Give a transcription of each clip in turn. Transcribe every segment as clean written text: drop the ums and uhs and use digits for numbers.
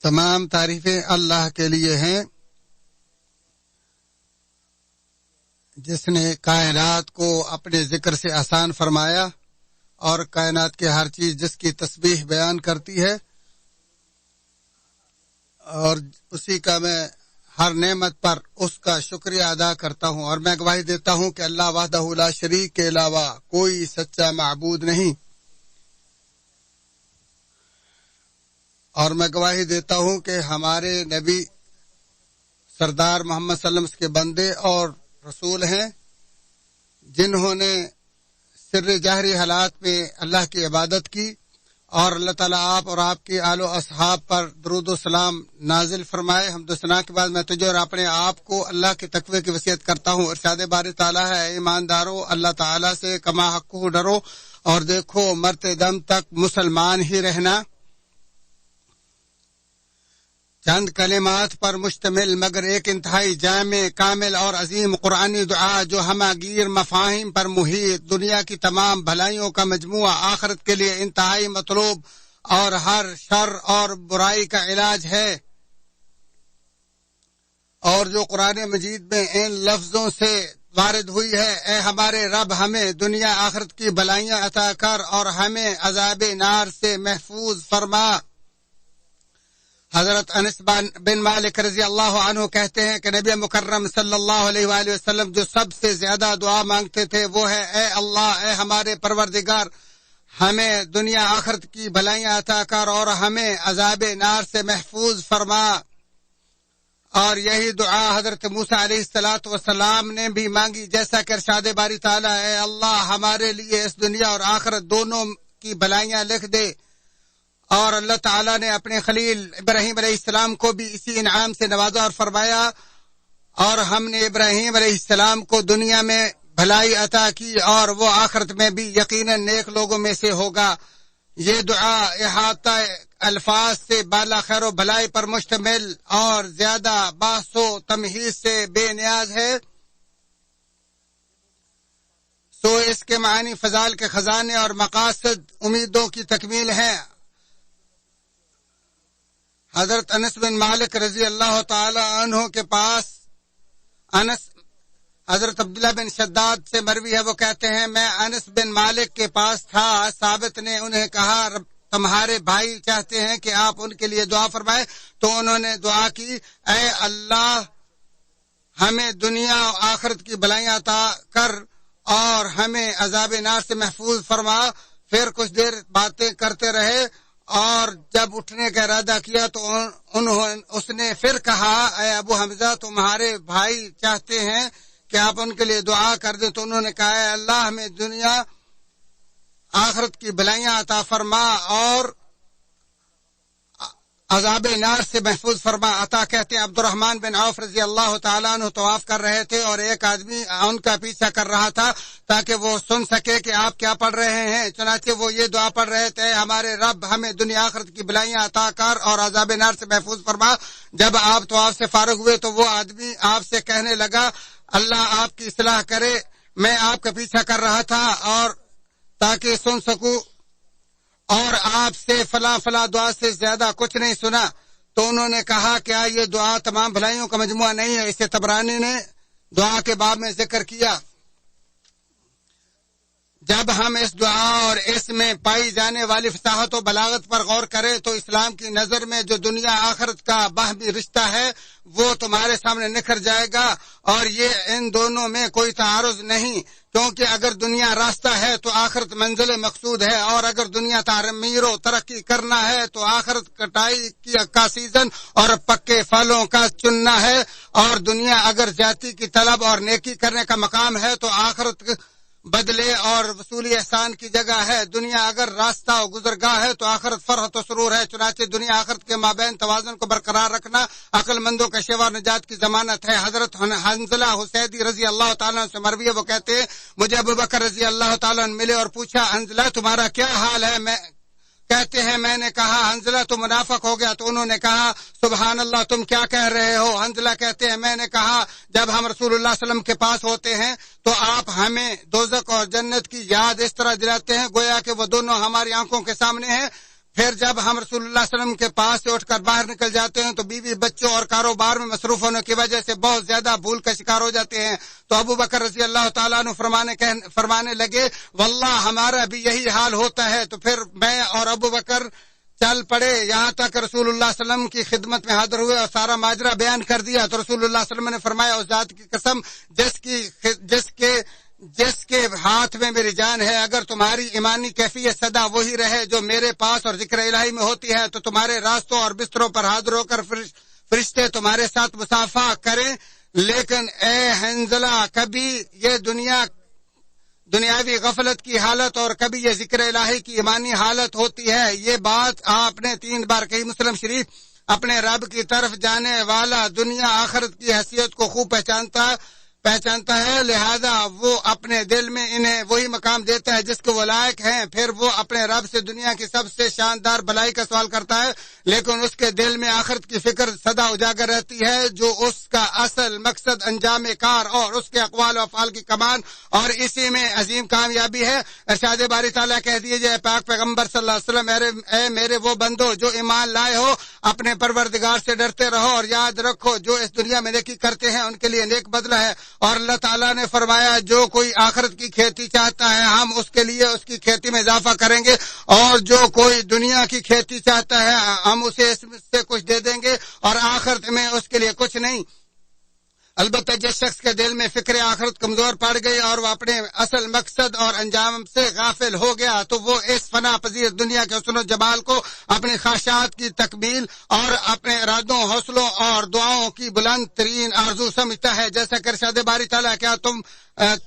تمام تعریفیں اللہ کے لیے ہیں جس نے کائنات کو اپنے ذکر سے آسان فرمایا اور کائنات کی ہر چیز جس کی تسبیح بیان کرتی ہے، اور اسی کا میں ہر نعمت پر اس کا شکریہ ادا کرتا ہوں، اور میں گواہی دیتا ہوں کہ اللہ وحدہ لا شریک کے علاوہ کوئی سچا معبود نہیں، اور میں گواہی دیتا ہوں کہ ہمارے نبی سردار محمد صلی اللہ علیہ وسلم کے بندے اور رسول ہیں جنہوں نے سر جہری حالات میں اللہ کی عبادت کی، اور اللہ تعالیٰ آپ اور آپ کے آل و اصحاب پر درود و سلام نازل فرمائے۔ حمد و ثنا کے بعد میں تجھے اور اپنے آپ کو اللہ کے تقوی کی وصیت کرتا ہوں۔ ارشاد باری تعالیٰ ہے، اے ایماندارو اللہ تعالیٰ سے کما حق ڈرو اور دیکھو مرتے دم تک مسلمان ہی رہنا۔ چند کلمات پر مشتمل مگر ایک انتہائی جامع، کامل اور عظیم قرآنی دعا جو ہمہ گیر مفاہیم پر محیط، دنیا کی تمام بھلائیوں کا مجموعہ، آخرت کے لیے انتہائی مطلوب اور ہر شر اور برائی کا علاج ہے، اور جو قرآن مجید میں ان لفظوں سے وارد ہوئی ہے، اے ہمارے رب ہمیں دنیا آخرت کی بھلائیاں عطا کر اور ہمیں عذاب نار سے محفوظ فرما۔ حضرت انس بن مالک رضی اللہ عنہ کہتے ہیں کہ نبی مکرم صلی اللہ علیہ وآلہ وسلم جو سب سے زیادہ دعا مانگتے تھے وہ ہے، اے اللہ، اے ہمارے پروردگار، ہمیں دنیا آخرت کی بھلائیاں عطا کر اور ہمیں عذاب نار سے محفوظ فرما۔ اور یہی دعا حضرت موسیٰ علیہ السلام نے بھی مانگی، جیسا کہ ارشاد باری تعالیٰ، اے اللہ ہمارے لیے اس دنیا اور آخرت دونوں کی بھلائیاں لکھ دے۔ اور اللہ تعالیٰ نے اپنے خلیل ابراہیم علیہ السلام کو بھی اسی انعام سے نوازا اور فرمایا، اور ہم نے ابراہیم علیہ السلام کو دنیا میں بھلائی عطا کی اور وہ آخرت میں بھی یقیناً نیک لوگوں میں سے ہوگا۔ یہ دعا احاطہ الفاظ سے بالا خیر و بھلائی پر مشتمل اور زیادہ بحث و تمہید سے بے نیاز ہے، سو اس کے معنی فضائل کے خزانے اور مقاصد امیدوں کی تکمیل ہیں۔ حضرت انس بن مالک رضی اللہ تعالی عنہ کے پاس حضرت عبداللہ بن شداد سے مروی ہے، وہ کہتے ہیں میں انس بن مالک کے پاس تھا، ثابت نے انہیں کہا تمہارے بھائی چاہتے ہیں کہ آپ ان کے لیے دعا فرمائے، تو انہوں نے دعا کی، اے اللہ ہمیں دنیا و آخرت کی بھلائیاں عطا کر اور ہمیں عذاب نار سے محفوظ فرما۔ پھر کچھ دیر باتیں کرتے رہے اور جب اٹھنے کا ارادہ کیا تو اس نے پھر کہا، اے ابو حمزہ تمہارے بھائی چاہتے ہیں کہ آپ ان کے لیے دعا کر دیں، تو انہوں نے کہا، اے اللہ ہمیں دنیا آخرت کی بھلائیاں عطا فرما اور عذاب نار سے محفوظ فرما۔ عطا کہتے ہیں عبد الرحمن بن عوف رضی اللہ تعالیٰ عنہ طواف کر رہے تھے اور ایک آدمی ان کا پیچھا کر رہا تھا تاکہ وہ سن سکے کہ آپ کیا پڑھ رہے ہیں، چنانچہ وہ یہ دعا پڑھ رہے تھے، ہمارے رب ہمیں دنیا آخرت کی بھلائیاں عطا کر اور عذاب نار سے محفوظ فرما۔ جب آپ طواف سے فارغ ہوئے تو وہ آدمی آپ سے کہنے لگا، اللہ آپ کی اصلاح کرے، میں آپ کا پیچھا کر رہا تھا اور تاکہ سن سکوں اور آپ سے فلاں فلاں دعا سے زیادہ کچھ نہیں سنا۔ تو انہوں نے کہا، کیا یہ دعا تمام بھلائیوں کا مجموعہ نہیں ہے؟ اسے طبرانی نے دعا کے باب میں ذکر کیا۔ جب ہم اس دعا اور اس میں پائی جانے والی فصاحت و بلاغت پر غور کریں تو اسلام کی نظر میں جو دنیا آخرت کا باہمی رشتہ ہے وہ تمہارے سامنے نکھر جائے گا، اور یہ ان دونوں میں کوئی تعارض نہیں، کیونکہ اگر دنیا راستہ ہے تو آخرت منزل مقصود ہے، اور اگر دنیا تعمیر و ترقی کرنا ہے تو آخرت کٹائی کا سیزن اور پکے پھلوں کا چننا ہے، اور دنیا اگر زیادتی کی طلب اور نیکی کرنے کا مقام ہے تو آخرت بدلے اور وصولی احسان کی جگہ ہے۔ دنیا اگر راستہ و گزرگاہ ہے تو آخرت فرحت و سرور ہے، چنانچہ دنیا آخرت کے مابین توازن کو برقرار رکھنا عقل مندوں کا شیوا نجات کی ضمانت ہے۔ حضرت حنظلہ حسیدی رضی اللہ تعالیٰ سے مروی ہے، وہ کہتے ہیں مجھے ابوبکر رضی اللہ تعالیٰ ملے اور پوچھا، حنظلہ تمہارا کیا حال ہے؟ کہتے ہیں میں نے کہا، حنظلہ تو منافق ہو گیا، تو انہوں نے کہا، سبحان اللہ تم کیا کہہ رہے ہو؟ حنظلہ کہتے ہیں میں نے کہا، جب ہم رسول اللہ صلی اللہ علیہ وسلم کے پاس ہوتے ہیں تو آپ ہمیں دوزخ اور جنت کی یاد اس طرح دلاتے ہیں گویا کہ وہ دونوں ہماری آنکھوں کے سامنے ہیں۔ پھر جب ہم رسول اللہ صلی اللہ علیہ وسلم کے پاس سے اٹھ کر باہر نکل جاتے ہیں تو بیوی بچوں اور کاروبار میں مصروف ہونے کی وجہ سے بہت زیادہ بھول کا شکار ہو جاتے ہیں. تو ابو بکر رضی اللہ تعالیٰ عنہ فرمانے لگے واللہ ہمارا بھی یہی حال ہوتا ہے. تو پھر میں اور ابو بکر چل پڑے یہاں تک رسول اللہ صلی اللہ علیہ وسلم کی خدمت میں حاضر ہوئے اور سارا ماجرا بیان کر دیا. تو رسول اللہ صلی اللہ علیہ وسلم نے فرمایا اس ذات کی قسم جس کے ہاتھ میں میری جان ہے، اگر تمہاری ایمانی کیفیت سدا وہی رہے جو میرے پاس اور ذکر الہی میں ہوتی ہے تو تمہارے راستوں اور بستروں پر حاضر ہو کر فرشتے تمہارے ساتھ مصافحہ کریں. لیکن اے حنظلہ، کبھی یہ دنیاوی غفلت کی حالت اور کبھی یہ ذکر الہی کی ایمانی حالت ہوتی ہے. یہ بات آپ نے 3 بار کہی. مسلم شریف. اپنے رب کی طرف جانے والا دنیا آخرت کی حیثیت کو خوب پہچانتا ہے، لہذا وہ اپنے دل میں انہیں وہی مقام دیتا ہے جس کو وہ لائق ہیں. پھر وہ اپنے رب سے دنیا کی سب سے شاندار بھلائی کا سوال کرتا ہے، لیکن اس کے دل میں آخرت کی فکر سدا اجاگر رہتی ہے جو اس کا اصل مقصد انجام کار اور اس کے اقوال و افعال کی کمان، اور اسی میں عظیم کامیابی ہے. ارشاد باری تعالیٰ کہہ دیجئے پاک پیغمبر صلی اللہ علیہ وسلم، اے میرے وہ بندو جو ایمان لائے ہو، اپنے پروردگار سے ڈرتے رہو اور یاد رکھو جو اس دنیا میں نیکی کرتے ہیں ان کے لیے نیک بدلہ ہے. اور اللہ تعالیٰ نے فرمایا جو کوئی آخرت کی کھیتی چاہتا ہے ہم اس کے لیے اس کی کھیتی میں اضافہ کریں گے، اور جو کوئی دنیا کی کھیتی چاہتا ہے ہم اسے اس میں سے کچھ دے دیں گے اور آخرت میں اس کے لیے کچھ نہیں. البتہ جس شخص کے دل میں فکر آخرت کمزور پڑ گئی اور وہ اپنے اصل مقصد اور انجام سے غافل ہو گیا تو وہ اس فنا پذیر دنیا کے حسن و جمال کو اپنی خواہشات کی تکمیل اور اپنے ارادوں، حوصلوں اور دعاؤں کی بلند ترین آرزو سمجھتا ہے. جیسا کہ ارشاد باری تعالیٰ، کیا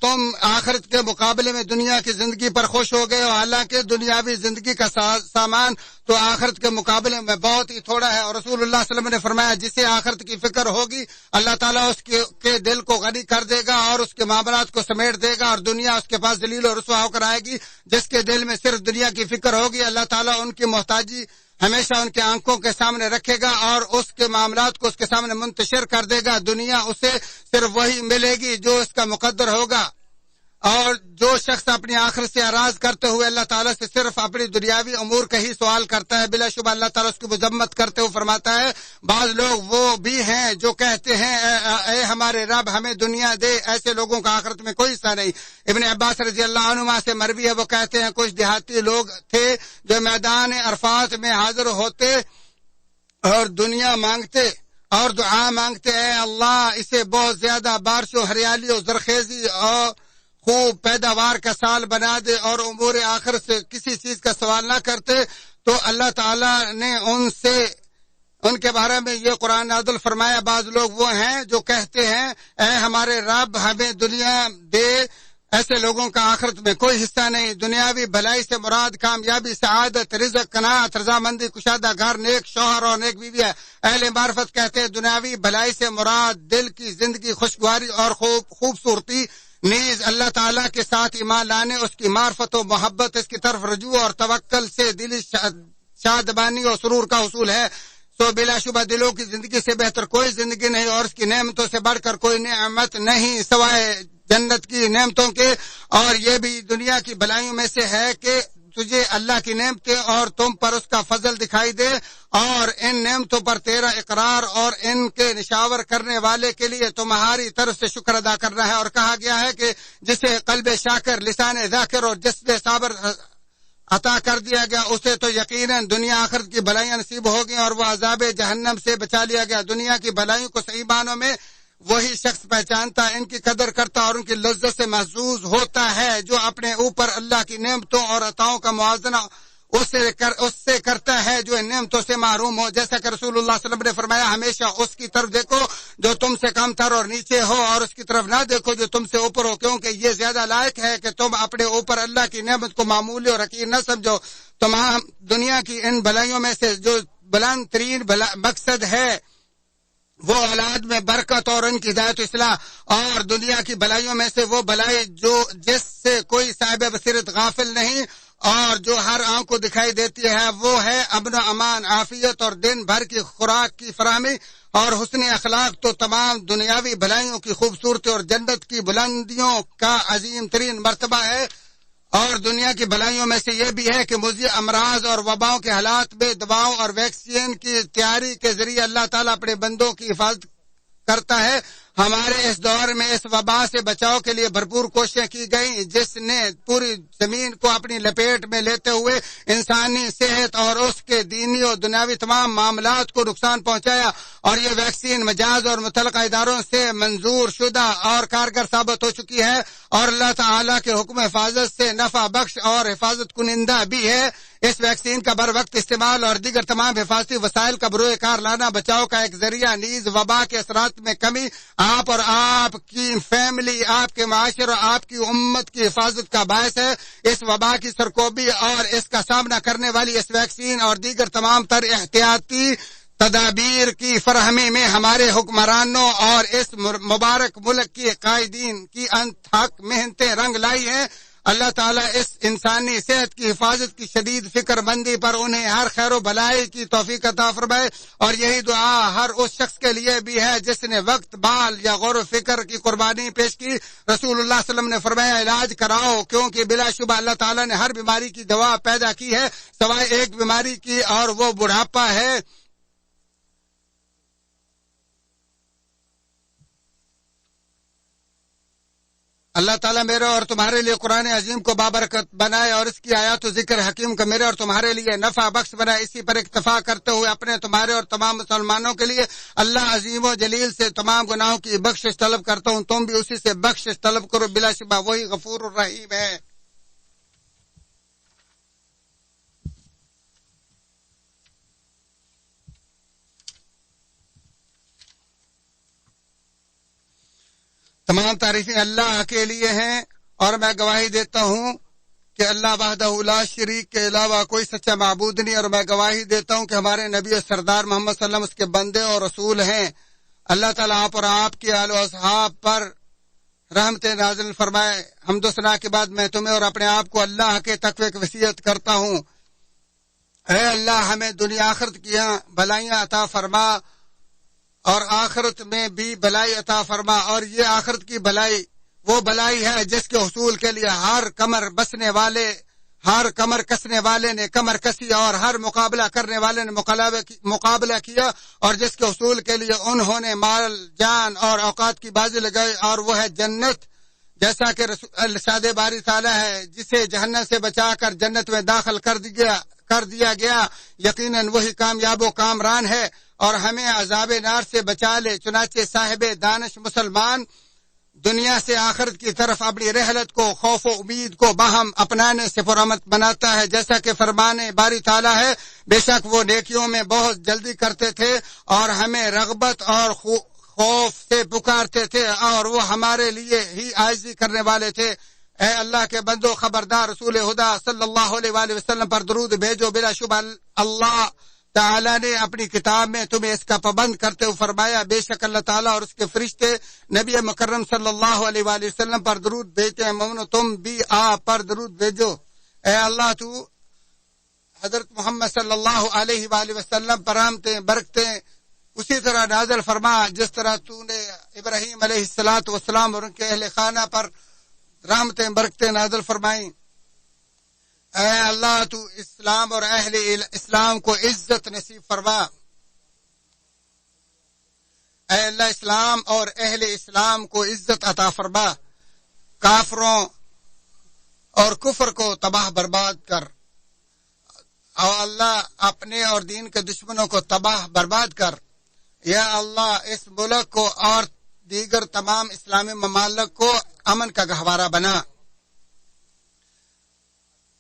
تم آخرت کے مقابلے میں دنیا کی زندگی پر خوش ہو گئے ہو؟ حالانکہ دنیاوی زندگی کا سامان تو آخرت کے مقابلے میں بہت ہی تھوڑا ہے. اور رسول اللہ صلی اللہ علیہ وسلم نے فرمایا جسے آخرت کی فکر ہوگی اللہ تعالیٰ اس کے دل کو غنی کر دے گا اور اس کے معاملات کو سمیٹ دے گا اور دنیا اس کے پاس ذلیل و رسوا ہو کر آئے گی. جس کے دل میں صرف دنیا کی فکر ہوگی اللہ تعالیٰ ان کی محتاجی ہمیشہ ان کے آنکھوں کے سامنے رکھے گا اور اس کے معاملات کو اس کے سامنے منتشر کر دے گا. دنیا اسے صرف وہی ملے گی جو اس کا مقدر ہوگا. اور جو شخص اپنی آخرت سے اعراض کرتے ہوئے اللہ تعالیٰ سے صرف اپنی دنیاوی امور کا ہی سوال کرتا ہے، بلا شبہ اللہ تعالیٰ اس کی مذمت کرتے ہوئے فرماتا ہے بعض لوگ وہ بھی ہیں جو کہتے ہیں اے ہمارے رب ہمیں دنیا دے. ایسے لوگوں کا آخرت میں کوئی حصہ نہیں. ابن عباس رضی اللہ عنہما سے مروی ہے، وہ کہتے ہیں کچھ دیہاتی لوگ تھے جو میدان عرفات میں حاضر ہوتے اور دنیا مانگتے اور دعا مانگتے، اے اللہ اسے بہت زیادہ بارش و ہریالی و زرخیزی اور خوب پیداوار کا سال بنا دے، اور امور آخر سے کسی چیز کا سوال نہ کرتے. تو اللہ تعالیٰ نے ان کے بارے میں یہ قرآن نازل فرمایا بعض لوگ وہ ہیں جو کہتے ہیں اے ہمارے رب ہمیں دنیا دے. ایسے لوگوں کا آخرت میں کوئی حصہ نہیں. دنیاوی بھلائی سے مراد کامیابی، سعادت، رزق، قناعت، رضامندی، کشادہ گھر، نیک شوہر اور نیک بیوی ہے. اہل معرفت کہتے ہیں دنیاوی بھلائی سے مراد دل کی زندگی، خوشگواری اور خوبصورتی، نیز اللہ تعالیٰ کے ساتھ ایمان لانے، اس کی معرفت و محبت، اس کی طرف رجوع اور توکل سے دلی شادمانی اور سرور کا حصول ہے. سو بلا شبہ دلوں کی زندگی سے بہتر کوئی زندگی نہیں اور اس کی نعمتوں سے بڑھ کر کوئی نعمت نہیں سوائے جنت کی نعمتوں کے. اور یہ بھی دنیا کی بھلائیوں میں سے ہے کہ تجھے اللہ کی نعمتیں اور تم پر اس کا فضل دکھائی دے اور ان نعمتوں پر تیرا اقرار اور ان کے نشاور کرنے والے کے لیے تمہاری طرف سے شکر ادا کرنا ہے. اور کہا گیا ہے کہ جسے قلب شاکر، لسان ذاکر اور جسد صابر عطا کر دیا گیا اسے تو یقیناً دنیا آخرت کی بھلائیاں نصیب ہو گئیں اور وہ عذاب جہنم سے بچا لیا گیا. دنیا کی بھلائیوں کو صحیح معنوں میں وہی شخص پہچانتا، ان کی قدر کرتا اور ان کی لذت سے محظوظ ہوتا ہے جو اپنے اوپر اللہ کی نعمتوں اور عطاؤں کا موازنہ اس سے کرتا ہے جو ان نعمتوں سے محروم ہو. جیسا کہ رسول اللہ صلی اللہ علیہ وسلم نے فرمایا ہمیشہ اس کی طرف دیکھو جو تم سے کم تر اور نیچے ہو اور اس کی طرف نہ دیکھو جو تم سے اوپر ہو، کیونکہ یہ زیادہ لائق ہے کہ تم اپنے اوپر اللہ کی نعمت کو معمولی اور حقیر نہ سمجھو. تمام دنیا کی ان بھلائیوں میں سے جو بلند ترین مقصد ہے وہ اولاد میں برکت اور ان کی ہدایت و اصلاح، اور دنیا کی بھلائیوں میں سے وہ بھلائی جس سے کوئی صاحب بصیرت غافل نہیں اور جو ہر آنکھ کو دکھائی دیتی ہے، وہ ہے امن و امان، عافیت اور دن بھر کی خوراک کی فراہمی اور حسن اخلاق. تو تمام دنیاوی بھلائیوں کی خوبصورتی اور جنت کی بلندیوں کا عظیم ترین مرتبہ ہے. اور دنیا کی بھلائیوں میں سے یہ بھی ہے کہ مضر امراض اور وباؤں کے حالات میں دواؤں اور ویکسین کی تیاری کے ذریعے اللہ تعالیٰ اپنے بندوں کی حفاظت کرتا ہے۔ ہمارے اس دور میں اس وبا سے بچاؤ کے لیے بھرپور کوششیں کی گئیں، جس نے پوری زمین کو اپنی لپیٹ میں لیتے ہوئے انسانی صحت اور اس کے دینی اور دنیاوی تمام معاملات کو نقصان پہنچایا، اور یہ ویکسین مجاز اور متعلقہ اداروں سے منظور شدہ اور کارگر ثابت ہو چکی ہے، اور اللہ تعالیٰ کے حکم حفاظت سے نفع بخش اور حفاظت کنندہ بھی ہے۔ اس ویکسین کا بر وقت استعمال اور دیگر تمام حفاظتی وسائل کا بروئے کار لانا بچاؤ کا ایک ذریعہ نیز وبا کے اثرات میں کمی، آپ اور آپ کی فیملی، آپ کے معاشرے اور آپ کی امت کی حفاظت کا باعث ہے۔ اس وبا کی سرکوبی اور اس کا سامنا کرنے والی اس ویکسین اور دیگر تمام تر احتیاطی تدابیر کی فراہمی میں ہمارے حکمرانوں اور اس مبارک ملک کی قائدین کی انتھک محنتیں رنگ لائی ہیں۔ اللہ تعالیٰ اس انسانی صحت کی حفاظت کی شدید فکر مندی پر انہیں ہر خیر و بھلائی کی توفیق عطا فرمائے، اور یہی دعا ہر اس شخص کے لیے بھی ہے جس نے وقت، بال یا غور و فکر کی قربانی پیش کی۔ رسول اللہ صلی اللہ علیہ وسلم نے فرمایا، علاج کراؤ، کیونکہ بلا شبہ اللہ تعالیٰ نے ہر بیماری کی دوا پیدا کی ہے سوائے ایک بیماری کی، اور وہ بڑھاپا ہے۔ اللہ تعالیٰ میرے اور تمہارے لیے قرآن عظیم کو بابرکت بنائے اور اس کی آیات و ذکر حکیم کا میرے اور تمہارے لیے نفع بخش بنائے۔ اسی پر اکتفا کرتے ہوئے اپنے، تمہارے اور تمام مسلمانوں کے لیے اللہ عظیم و جلیل سے تمام گناہوں کی بخشش طلب کرتا ہوں، تم بھی اسی سے بخشش طلب کرو، بلا شبہ وہی غفور الرحیم ہے۔ تمام تعریفیں اللہ کے لیے ہیں، اور میں گواہی دیتا ہوں کہ اللہ وحدہ لا شریک کے علاوہ کوئی سچا معبود نہیں، اور میں گواہی دیتا ہوں کہ ہمارے نبی و سردار محمد صلی اللہ علیہ وسلم اس کے بندے اور رسول ہیں۔ اللہ تعالیٰ آپ اور آپ کے آل و اصحاب پر رحمت نازل فرمائے۔ حمد و ثنا کے بعد میں تمہیں اور اپنے آپ کو اللہ کے تقوی کی وصیت کرتا ہوں۔ اے اللہ، ہمیں دنیا آخرت کی بھلائیاں عطا فرما، اور آخرت میں بھی بھلائی عطا فرما، اور یہ آخرت کی بھلائی وہ بھلائی ہے جس کے حصول کے لیے ہر کمر کسنے والے نے کمر کسی، اور ہر مقابلہ کرنے والے نے مقابلہ کیا، اور جس کے حصول کے لیے انہوں نے مال، جان اور اوقات کی بازی لگائی، اور وہ ہے جنت۔ جیسا کہ ارشاد باری تعالیٰ ہے، جسے جہنم سے بچا کر جنت میں داخل کر دیا گیا، یقیناً وہی کامیاب و کامران ہے، اور ہمیں عذاب نار سے بچا لے۔ چنانچہ صاحب دانش مسلمان دنیا سے آخرت کی طرف اپنی رحلت کو، خوف و امید کو باہم اپنانے سے پرامت بناتا ہے، جیسا کہ فرمان باری تعالیٰ ہے، بے شک وہ نیکیوں میں بہت جلدی کرتے تھے اور ہمیں رغبت اور خوف سے پکارتے تھے، اور وہ ہمارے لیے ہی عاجزی کرنے والے تھے۔ اے اللہ کے بندو، خبردار، رسول خدا صلی اللہ علیہ وآلہ وسلم پر درود بھیجو، بلا شبہ اللہ تعالیٰ نے اپنی کتاب میں تمہیں اس کا پابند کرتے ہوئے فرمایا، بے شک اللہ تعالیٰ اور اس کے فرشتے نبی مکرم صلی اللہ علیہ وآلہ وسلم پر درود بھیجتے ہیں، مومنو تم بھی آپ پر درود بھیجو۔ اے اللہ، تو حضرت محمد صلی اللہ علیہ وآلہ وسلم پر رحمتیں برکتیں اسی طرح نازل فرما جس طرح تو نے ابراہیم علیہ السلام اور ان کے اہل خانہ پر رحمتیں برکتیں نازل فرمائیں۔ اے اللہ، تو اسلام اور اہل اسلام کو عزت نصیب فرما۔ اے اللہ، اسلام اور اہل اسلام کو عزت عطا فرما، کافروں اور کفر کو تباہ برباد کر، اور اللہ اپنے اور دین کے دشمنوں کو تباہ برباد کر۔ یا اللہ، اس ملک کو اور دیگر تمام اسلامی ممالک کو امن کا گہوارہ بنا۔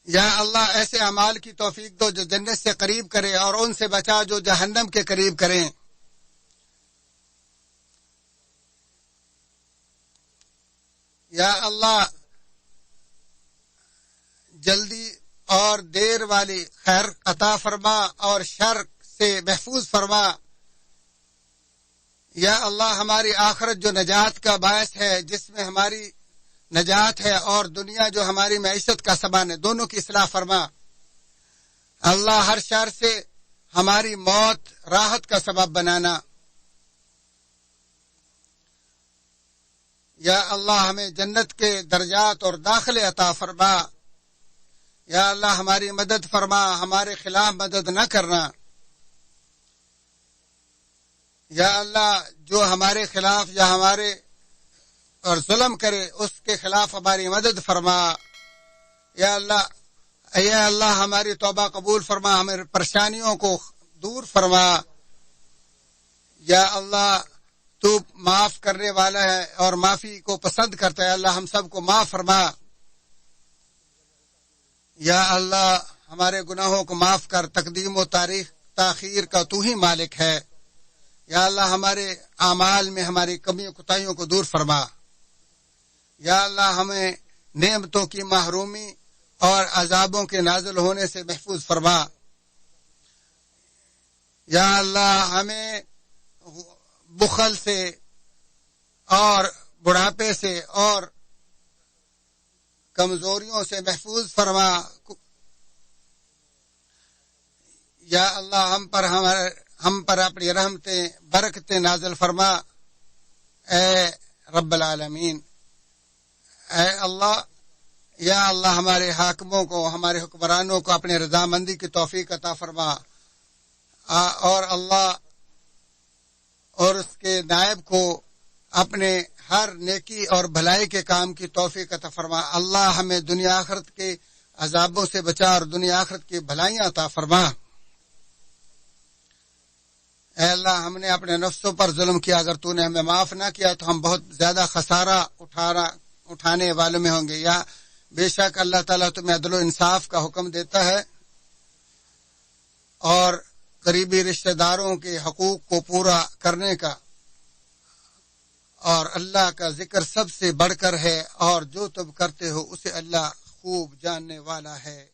یا اللہ، ایسے اعمال کی توفیق دو جو جنت سے قریب کرے، اور ان سے بچا جو جہنم کے قریب کریں۔ یا اللہ، جلدی اور دیر والی خیر عطا فرما اور شر سے محفوظ فرما۔ یا اللہ، ہماری آخرت جو نجات کا باعث ہے، جس میں ہماری نجات ہے، اور دنیا جو ہماری معیشت کا سامان ہے، دونوں کی اصلاح فرما۔ اللہ، ہر شر سے ہماری موت راحت کا سبب بنانا۔ یا اللہ، ہمیں جنت کے درجات اور داخلے عطا فرما۔ یا اللہ ہماری مدد فرما، ہمارے خلاف مدد نہ کرنا۔ یا اللہ جو ہمارے خلاف یا ہمارے اور ظلم کرے اس کے خلاف ہماری مدد فرما۔ یا اللہ ہماری توبہ قبول فرما، ہماری پریشانیوں کو دور فرما۔ یا اللہ تو معاف کرنے والا ہے اور معافی کو پسند کرتا ہے، اللہ ہم سب کو معاف فرما۔ یا اللہ ہمارے گناہوں کو معاف کر، تقدیم و تاخیر کا تو ہی مالک ہے۔ یا اللہ ہمارے اعمال میں ہماری کمیوں کوتاہیوں کو دور فرما۔ یا اللہ ہمیں نعمتوں کی محرومی اور عذابوں کے نازل ہونے سے محفوظ فرما۔ یا اللہ ہمیں بخل سے اور بڑھاپے سے اور کمزوریوں سے محفوظ فرما۔ یا اللہ ہم پر اپنی رحمتیں برکتیں نازل فرما۔ اے رب العالمین، اے اللہ، یا اللہ ہمارے حاکموں کو، ہمارے حکمرانوں کو اپنے رضامندی کی توفیق عطا فرما، اور اللہ اور اس کے نائب کو اپنے ہر نیکی اور بھلائی کے کام کی توفیق عطا فرما۔ اللہ ہمیں دنیا آخرت کے عذابوں سے بچا اور دنیا آخرت کی بھلائیاں عطا فرما۔ اے اللہ ہم نے اپنے نفسوں پر ظلم کیا، اگر تو نے ہمیں معاف نہ کیا تو ہم بہت زیادہ خسارہ اٹھانے والوں میں ہوں گے۔ یا بے شک اللہ تعالیٰ تمہیں عدل و انصاف کا حکم دیتا ہے اور قریبی رشتہ داروں کے حقوق کو پورا کرنے کا، اور اللہ کا ذکر سب سے بڑھ کر ہے، اور جو تم کرتے ہو اسے اللہ خوب جاننے والا ہے۔